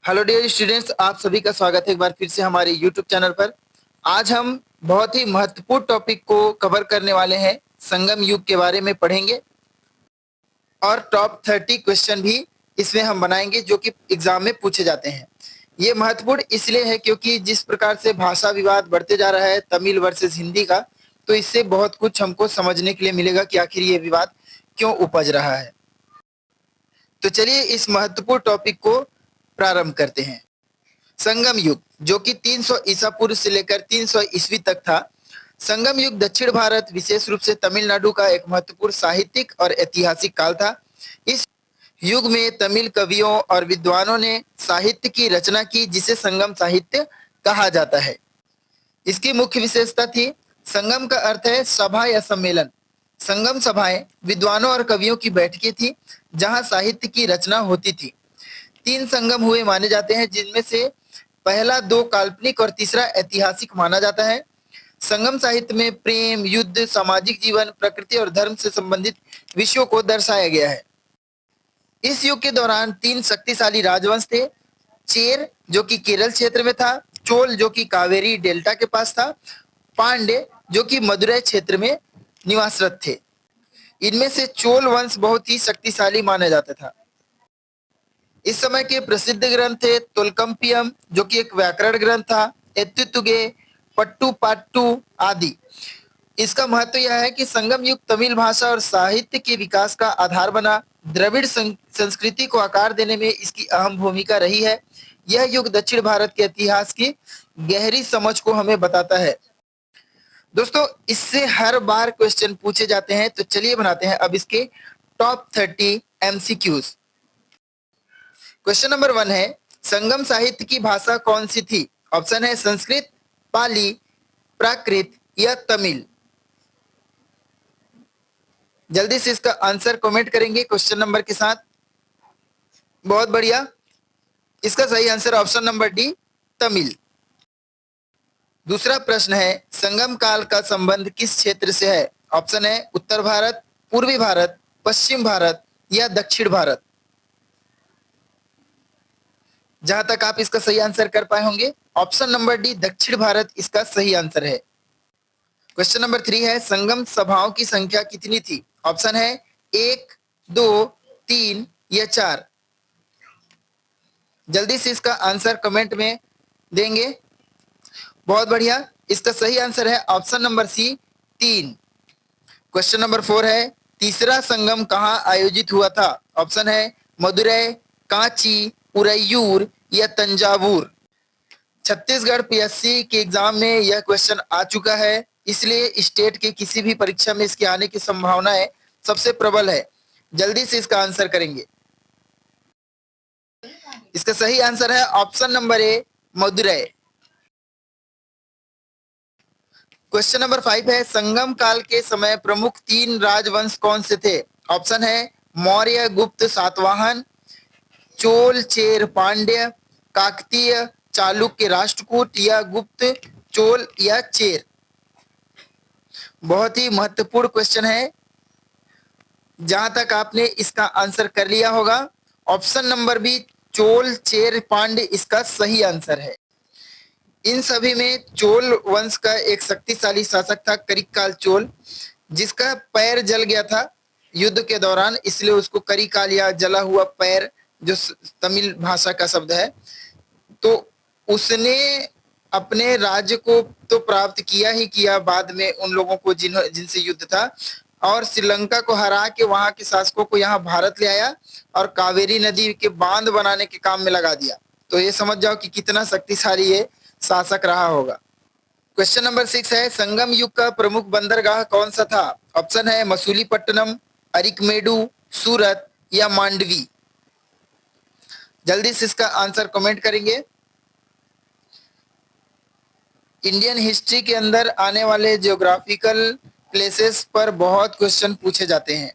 Hello dear students, आप सभी का स्वागत है एक बार फिर से हमारे यूट्यूब चैनल पर। आज हम बहुत ही महत्वपूर्ण टॉपिक को कवर करने वाले हैं। संगम युग के बारे में पढ़ेंगे और टॉप 30 क्वेश्चन भी इसमें हम बनाएंगे जो कि एग्जाम में पूछे जाते हैं। ये महत्वपूर्ण इसलिए है क्योंकि जिस प्रकार से भाषा विवाद बढ़ते जा रहा है तमिल वर्सेस हिंदी का, तो इससे बहुत कुछ हमको समझने के लिए मिलेगा कि आखिर ये विवाद क्यों उपज रहा है। तो चलिए इस महत्वपूर्ण टॉपिक को प्रारंभ करते हैं। संगम युग जो कि 300 ईसा पूर्व से लेकर 300 ईस्वी तक था। संगम युग दक्षिण भारत, विशेष रूप से तमिलनाडु का एक महत्वपूर्ण साहित्यिक और ऐतिहासिक काल था। इस युग में तमिल कवियों और विद्वानों ने साहित्य की रचना की जिसे संगम साहित्य कहा जाता है। इसकी मुख्य विशेषता थी, संगम का अर्थ है सभा या सम्मेलन। संगम सभाएं विद्वानों और कवियों की बैठकें थी जहां साहित्य की रचना होती थी। 3 संगम हुए माने जाते हैं जिनमें से पहला 2 काल्पनिक और तीसरा ऐतिहासिक माना जाता है। संगम साहित्य में प्रेम, युद्ध, सामाजिक जीवन, प्रकृति और धर्म से संबंधित विषयों को दर्शाया गया है। इस युग के दौरान 3 शक्तिशाली राजवंश थे। चेर जो कि केरल क्षेत्र में था, चोल जो कि कावेरी डेल्टा के पास था, पांड्य जो कि मदुरै क्षेत्र में निवासरत थे। इनमें से चोल वंश बहुत ही शक्तिशाली माना जाता था। इस समय के प्रसिद्ध ग्रंथ थे तोल्कम्पियम जो कि एक व्याकरण ग्रंथ था, एत्तुतुगे, पट्टू पाट्टू आदि। इसका महत्व यह है कि संगम युग तमिल भाषा और साहित्य के विकास का आधार बना। द्रविड़ संस्कृति को आकार देने में इसकी अहम भूमिका रही है। यह युग दक्षिण भारत के इतिहास की गहरी समझ को हमें बताता है। दोस्तों, इससे हर बार क्वेश्चन पूछे जाते हैं, तो चलिए बनाते हैं अब इसके टॉप 30 एमसीक्यूज। क्वेश्चन नंबर 1 है, संगम साहित्य की भाषा कौन सी थी? ऑप्शन है संस्कृत, पाली, प्राकृत या तमिल। जल्दी से इसका आंसर कमेंट करेंगे क्वेश्चन नंबर के साथ। बहुत बढ़िया, इसका सही answer option number D, Tamil. दूसरा प्रश्न है, संगम काल का संबंध किस क्षेत्र से है? ऑप्शन है उत्तर भारत, पूर्वी भारत, पश्चिम भारत या दक्षिण भारत। जहां तक आप इसका सही आंसर कर पाए होंगे, ऑप्शन नंबर डी दक्षिण भारत इसका सही आंसर है। क्वेश्चन नंबर 3 है, संगम सभाओं की संख्या कितनी थी? ऑप्शन है 1, 2, 3 या 4। जल्दी से इसका आंसर कमेंट में देंगे। बहुत बढ़िया, इसका सही आंसर है option number C, 3। Question number 4 है, तीसरा संगम कहां आयोजित हुआ था? ऑप्शन है मदुरै, कांची, उरैयूर या तंजावुर। छत्तीसगढ़ पीएससी के एग्जाम में यह क्वेश्चन आ चुका है, इसलिए स्टेट के किसी भी परीक्षा में इसके आने की संभावना है सबसे प्रबल है। जल्दी से इसका आंसर करेंगे। इसका सही आंसर है ऑप्शन नंबर ए, मदुरै। क्वेश्चन नंबर 5 है, संगम काल के समय प्रमुख 3 राजवंश कौन से थे? ऑप्शन है मौर्य, गुप्त, सातवाहन, चोल, चेर, पांड्य, काकतीय, चालुक्य, राष्ट्रकूट या गुप्त, चोल या चेर। बहुत ही महत्वपूर्ण क्वेश्चन है। जहां तक आपने इसका आंसर कर लिया होगा, option number B Chola, Chera, Pandya इसका सही आंसर है। इन सभी में चोल वंश का एक शक्तिशाली शासक था करिकाल चोल, जिसका पैर जल गया था युद्ध के दौरान, इसलिए उसको करिकाल या जला हुआ पैर जो तमिल भाषा का शब्द है, तो उसने अपने राज्य को तो प्राप्त किया ही किया, बाद में उन लोगों को जिनसे युद्ध था, और श्रीलंका को हरा के वहां के शासकों को यहाँ भारत ले आया और कावेरी नदी के बांध बनाने के काम में लगा दिया। तो ये समझ जाओ कि कितना शक्तिशाली ये शासक रहा होगा। क्वेश्चन नंबर 6 है, संगम युग का प्रमुख बंदरगाह कौन सा था? ऑप्शन है मसूलीपट्टनम, अरिकमेडु, सूरत या मांडवी। जल्दी से इसका आंसर कमेंट करेंगे। इंडियन हिस्ट्री के अंदर आने वाले जियोग्राफिकल प्लेसेस पर बहुत क्वेश्चन पूछे जाते हैं,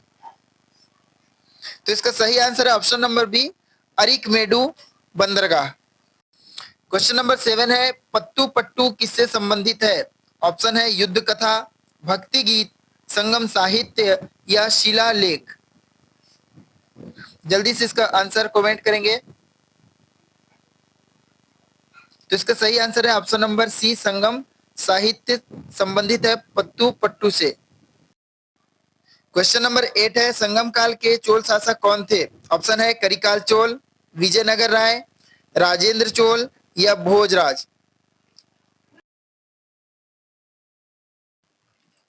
तो इसका सही आंसर है ऑप्शन नंबर बी, अरिकमेडु बंदरगाह। क्वेश्चन नंबर 7 है, पत्तू पट्टू किससे संबंधित है? ऑप्शन है युद्ध कथा, भक्ति गीत, संगम साहित्य या शिलालेख। जल्दी से इसका आंसर कमेंट करेंगे। तो इसका सही आंसर है ऑप्शन नंबर सी, संगम साहित्य संबंधित है पत्तू पट्टू से। क्वेश्चन नंबर 8 है, संगम काल के चोल शासक कौन थे? ऑप्शन है करिकाल चोल, विजयनगर राय, राजेंद्र चोल या भोजराज।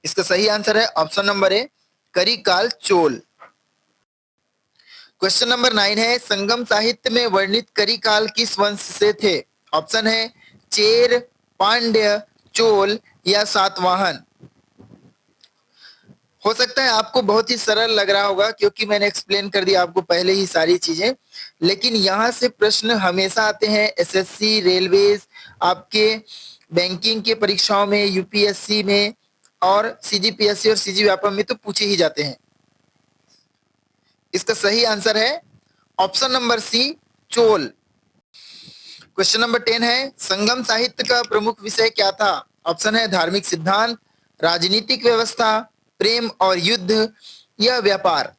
इसका सही आंसर है option number A, Karikala Chola. Question number 9 है, संगम साहित्य में वर्णित करिकाल किस वंश से थे? ऑप्शन है चेर, पांड्य, चोल या सातवाहन। हो सकता है आपको बहुत ही सरल लग रहा होगा क्योंकि मैंने एक्सप्लेन कर दिया आपको पहले ही सारी चीजें, लेकिन यहाँ से प्रश्न हमेशा आते हैं एसएससी, रेलवेज, आपके बैंकिंग के परीक्षाओं में, यूपीएससी में और सीजीपीएससी और सीजी व्यापम में तो पूछे ही जाते हैं। इसका सही आंसर है option number C, Chola. Question number 10 है, संगम साहित्य का प्रमुख विषय क्या था? ऑप्शन है धार्मिक सिद्धांत, राजनीतिक व्यवस्था, प्रेम और युद्ध या व्यापार।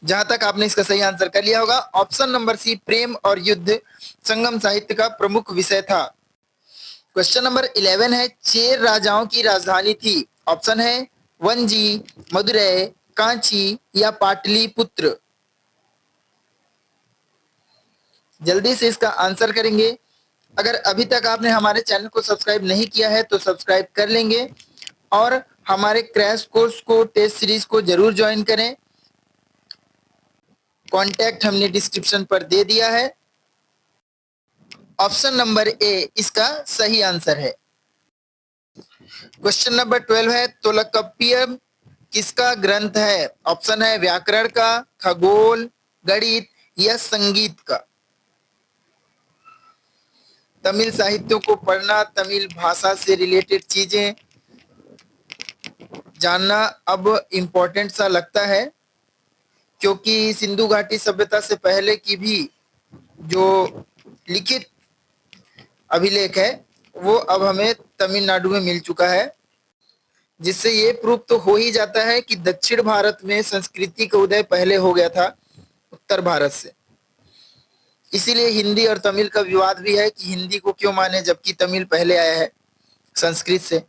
जहां तक आपने इसका सही आंसर कर लिया होगा, ऑप्शन नंबर सी, प्रेम और युद्ध संगम साहित्य का प्रमुख विषय था। क्वेश्चन नंबर 11 है, चेर राजाओं की राजधानी थी? ऑप्शन है वंजी, मदुरै, कांची या पाटलिपुत्र। जल्दी से इसका आंसर करेंगे। अगर अभी तक आपने हमारे चैनल को सब्सक्राइब नहीं किया है तो सब्सक्राइब कर लेंगे और हमारे क्रैश कोर्स को, टेस्ट सीरीज को जरूर ज्वाइन करें। कॉन्टैक्ट हमने डिस्क्रिप्शन पर दे दिया है। ऑप्शन नंबर ए इसका सही आंसर है। क्वेश्चन नंबर 12 है, तोलकप्पियम किसका ग्रंथ है? ऑप्शन है व्याकरण का, खगोल, गणित या संगीत का। तमिल साहित्यों को पढ़ना, तमिल भाषा से रिलेटेड चीजें जानना अब इम्पोर्टेंट सा लगता है क्योंकि सिंधु घाटी सभ्यता से पहले की भी जो लिखित अभिलेख है वो अब हमें तमिलनाडु में मिल चुका है, जिससे ये प्रूव तो हो ही जाता है कि दक्षिण भारत में संस्कृति का उदय पहले हो गया था उत्तर भारत से। इसीलिए हिंदी और तमिल का विवाद भी है कि हिंदी को क्यों माने जबकि तमिल पहले आया है संस्कृत से।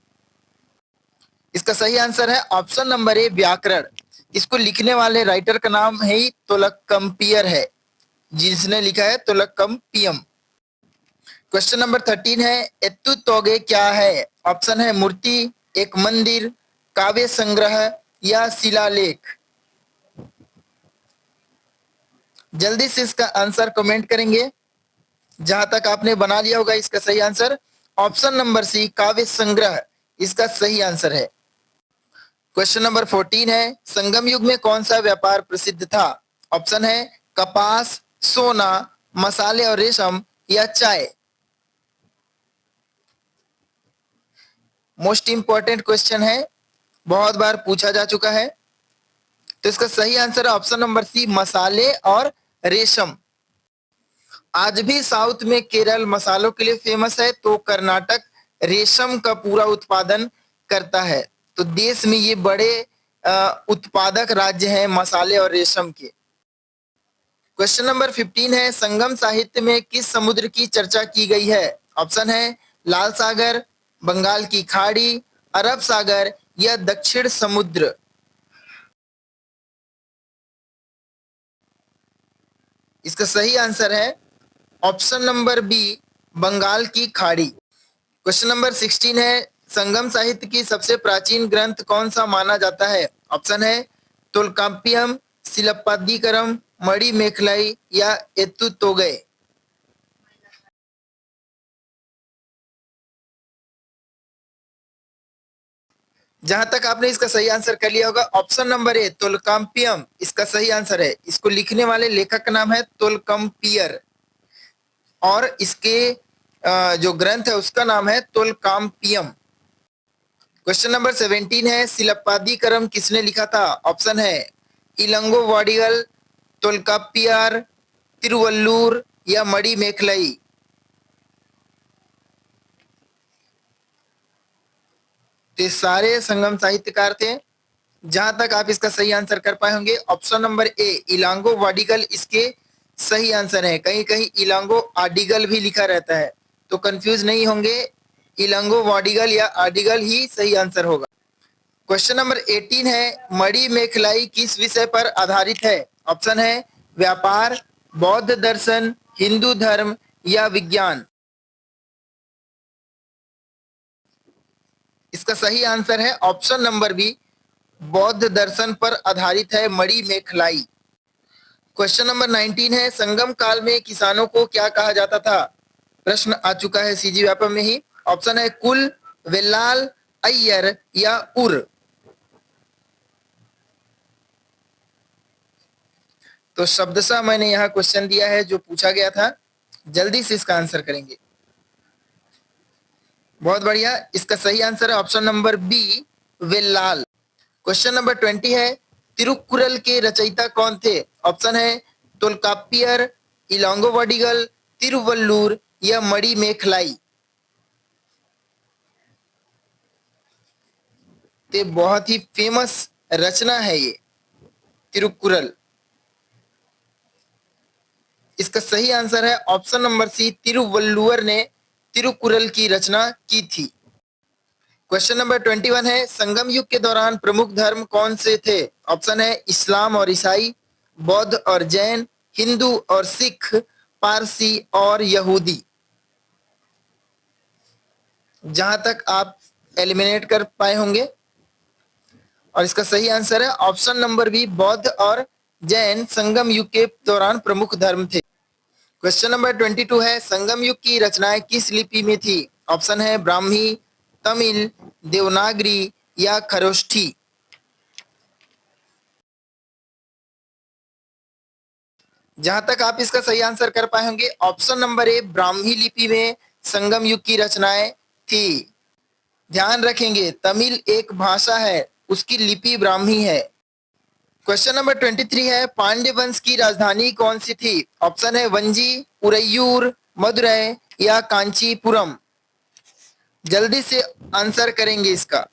इसका सही आंसर है ऑप्शन नंबर ए, व्याकरण। इसको लिखने वाले राइटर का नाम है ही तोलकम्पियर है, जिसने लिखा है तोलकम्पियम। क्वेश्चन नंबर 13 है, एत्तु तोगे क्या है? ऑप्शन है मूर्ति, एक मंदिर, काव्य संग्रह या शिलालेख। जल्दी से इसका आंसर कमेंट करेंगे। जहां तक आपने बना लिया होगा इसका सही आंसर ऑप्शन नंबर सी, काव्य संग्रह इसका सही आंसर है। क्वेश्चन नंबर 14 है, संगम युग में कौन सा व्यापार प्रसिद्ध था? ऑप्शन है कपास, सोना, मसाले और रेशम या चाय। मोस्ट इंपॉर्टेंट क्वेश्चन है, बहुत बार पूछा जा चुका है। तो इसका सही आंसर है ऑप्शन नंबर सी, मसाले और रेशम। आज भी साउथ में केरल मसालों के लिए फेमस है तो कर्नाटक रेशम का पूरा उत्पादन करता है। तो देश में ये बड़े उत्पादक राज्य हैं मसाले और रेशम के। क्वेश्चन नंबर 15 है, संगम साहित्य में किस समुद्र की चर्चा की गई है? ऑप्शन है लाल सागर, बंगाल की खाड़ी, अरब सागर या दक्षिण समुद्र। इसका सही आंसर है ऑप्शन नंबर बी, बंगाल की खाड़ी। क्वेश्चन नंबर 16 है, संगम साहित्य की सबसे प्राचीन ग्रंथ कौन सा माना जाता है? ऑप्शन है तोलकाप्पियम, सिलप्पादिकारम, मणिमेखलाई या एत्तुतोगै। जहां तक आपने इसका सही आंसर कर लिया होगा, ऑप्शन नंबर ए, तोलकाप्पियम इसका सही आंसर है। इसको लिखने वाले लेखक का नाम है तोलकम्पियर और इसके जो ग्रंथ है उसका नाम है तोलकाप्पियम। क्वेश्चन नंबर 17 है, सिलप्पादिकारम किसने लिखा था? ऑप्शन है इलंगो वाडिगल, तोलकाप्पियर, तिरुवल्लुर या मणिमेखलाई। तो ये सारे संगम साहित्यकार थे। जहां तक आप इसका सही आंसर कर पाए होंगे ऑप्शन नंबर ए इलांगो वाडिगल इसके सही आंसर है। कहीं कहीं इलांगो आडिगल भी लिखा रहता है, तो कंफ्यूज नहीं होंगे, इलांगो वाडिगल या आडिगल ही सही आंसर होगा। क्वेश्चन नंबर 18 है, मणि मेखलाई किस विषय पर आधारित है? ऑप्शन है व्यापार, बौद्ध दर्शन, हिंदू धर्म या विज्ञान। इसका सही आंसर है ऑप्शन नंबर बी, बौद्ध दर्शन पर आधारित है मणि मेखलाई। क्वेश्चन नंबर 19 है, संगम काल में किसानों को क्या कहा जाता था? प्रश्न आ चुका है सीजी व्यापम में ही। ऑप्शन है कुल, वेल्लाल, अय्यर या उर। तो शब्दशः मैंने यहाँ क्वेश्चन दिया है जो पूछा गया था, जल्दी से इसका आंसर करेंगे। बहुत बढ़िया, इसका सही आंसर है option number B, Vellal. Question number 20 है, तिरुक्कुरल के रचयिता कौन थे? ऑप्शन है तोलकाप्पियर, इलांगो वाडिगल, तिरुवल्लुर या मणि मेखलाई। ते बहुत ही फेमस रचना है ये तिरुक्कुरल। इसका सही आंसर है ऑप्शन नंबर सी, तिरुवल्लुवर ने तिरुकुरल की रचना की थी। क्वेश्चन नंबर 21 है, संगम युग के दौरान प्रमुख धर्म कौन से थे? ऑप्शन है इस्लाम और ईसाई, बौद्ध और जैन, हिंदू और सिख, पारसी और यहूदी। जहां तक आप एलिमिनेट कर पाए होंगे, और इसका सही आंसर है ऑप्शन नंबर बी, बौद्ध और जैन संगम युग के दौरान प्रमुख धर्म थे। क्वेश्चन नंबर 22 है, संगम युग की रचनाएं किस लिपि में थी? ऑप्शन है ब्राह्मी, तमिल, देवनागरी या खरोष्ठी। जहां तक आप इसका सही आंसर कर पाए होंगे, ऑप्शन नंबर ए, ब्राह्मी लिपि में संगम युग की रचनाएं थी। ध्यान रखेंगे, तमिल एक भाषा है, उसकी लिपि ब्राह्मी है। क्वेश्चन नंबर 23 है, पांड्य वंश की राजधानी कौन सी थी? ऑप्शन है वंजी, उरैयूर, मदुरै या कांचीपुरम। जल्दी से आंसर करेंगे इसका।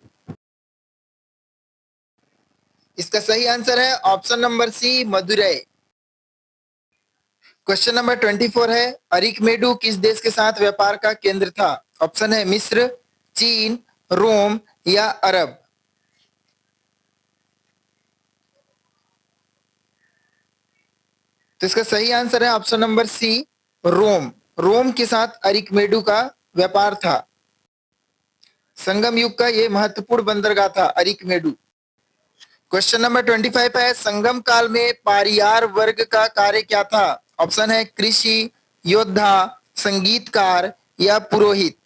इसका सही आंसर है option number C, Madurai. Question number 24 है, अरिकमेडु किस देश के साथ व्यापार का केंद्र था? ऑप्शन है मिस्र, चीन, रोम या अरब। तो इसका सही आंसर है ऑप्शन नंबर सी, रोम। रोम के साथ अरिकमेडु का व्यापार था। संगम युग का यह महत्वपूर्ण बंदरगाह था अरिकमेडु। क्वेश्चन नंबर 25 है, संगम काल में पारियार वर्ग का कार्य क्या था? ऑप्शन है कृषि, योद्धा, संगीतकार या पुरोहित।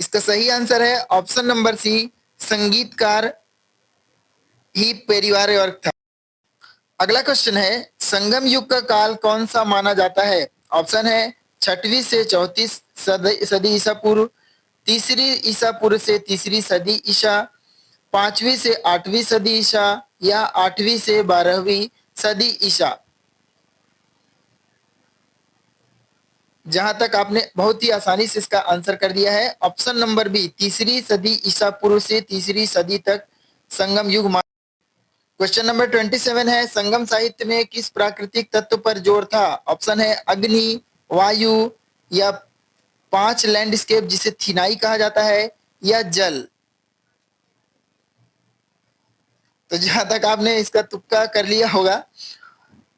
इसका सही आंसर है ऑप्शन नंबर सी, संगीतकार ही परिवार वर्ग था। अगला क्वेश्चन है, संगम युग का काल कौन सा माना जाता है? ऑप्शन है 6वीं से 34 सदी ईसा पूर्व, तीसरी ईसा पूर्व से तीसरी सदी ईसा, 5वीं से 8वीं सदी ईसा या 8वीं से 12वीं सदी ईसा। जहां तक आपने बहुत ही आसानी से इसका आंसर कर दिया है, ऑप्शन नंबर बी, तीसरी सदी ईसा पूर्व से तीसरी सदी तक संगम युग। क्वेश्चन नंबर 27 है, संगम साहित्य में किस प्राकृतिक तत्व पर जोर था? ऑप्शन है अग्नि, वायु या 5 लैंडस्केप जिसे थिनाई कहा जाता है या जल। तो जहां तक आपने इसका तुक्का कर लिया होगा,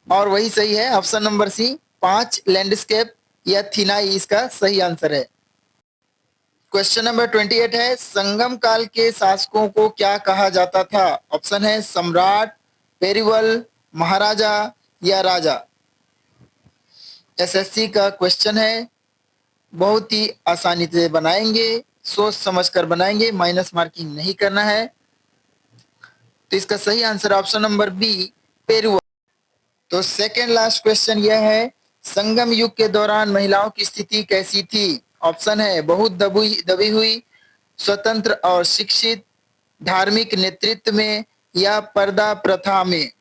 और वही सही है, ऑप्शन नंबर सी, 5 लैंडस्केप या थिनाई इसका सही आंसर है। क्वेश्चन नंबर 28 है, संगम काल के शासकों को क्या कहा जाता था? ऑप्शन है सम्राट, पेरिवल, महाराजा या राजा। एसएससी का क्वेश्चन है, बहुत ही आसानी से बनाएंगे, सोच समझकर बनाएंगे, माइनस मार्किंग नहीं करना है। तो इसका सही आंसर ऑप्शन नंबर बी, पेरिवल। तो सेकेंड लास्ट क्वेश्चन यह है, संगम युग के दौरान महिलाओं की स्थिति कैसी थी? ऑप्शन है बहुत दबी हुई, स्वतंत्र और शिक्षित, धार्मिक नेतृत्व में या पर्दा प्रथा में।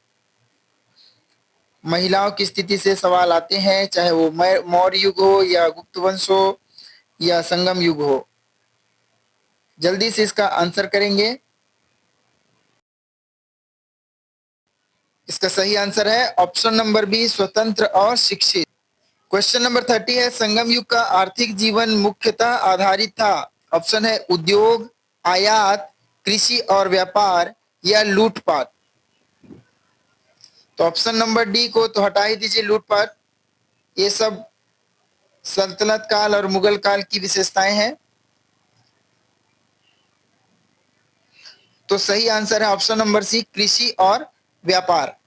महिलाओं की स्थिति से सवाल आते हैं, चाहे वो मौर्य युग हो या गुप्त वंश हो, या संगम युग हो? जल्दी से इसका आंसर करेंगे। इसका सही आंसर है ऑप्शन नंबर बी, स्वतंत्र और शिक्षित। क्वेश्चन नंबर 30 है, संगम युग का आर्थिक जीवन मुख्यतः आधारित था। ऑप्शन है उद्योग, आयात, कृषि और व्यापार या लूटपाट। तो ऑप्शन नंबर डी को तो हटा ही दीजिए, लूटपाट। ये सब सल्तनत काल और मुगल काल की विशेषताएं हैं। तो सही आंसर है ऑप्शन नंबर सी, कृषि और व्यापार।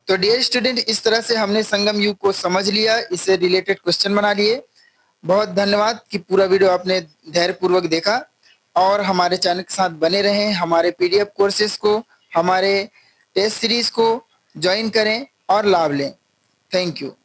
तो डियर स्टूडेंट, इस तरह से हमने संगम युग को समझ लिया, इससे रिलेटेड क्वेश्चन बना लिए। बहुत धन्यवाद कि पूरा वीडियो आपने धैर्यपूर्वक देखा और हमारे चैनल के साथ बने रहें। हमारे पीडीएफ कोर्सेज को, हमारे टेस्ट सीरीज को ज्वाइन करें और लाभ लें। Thank you.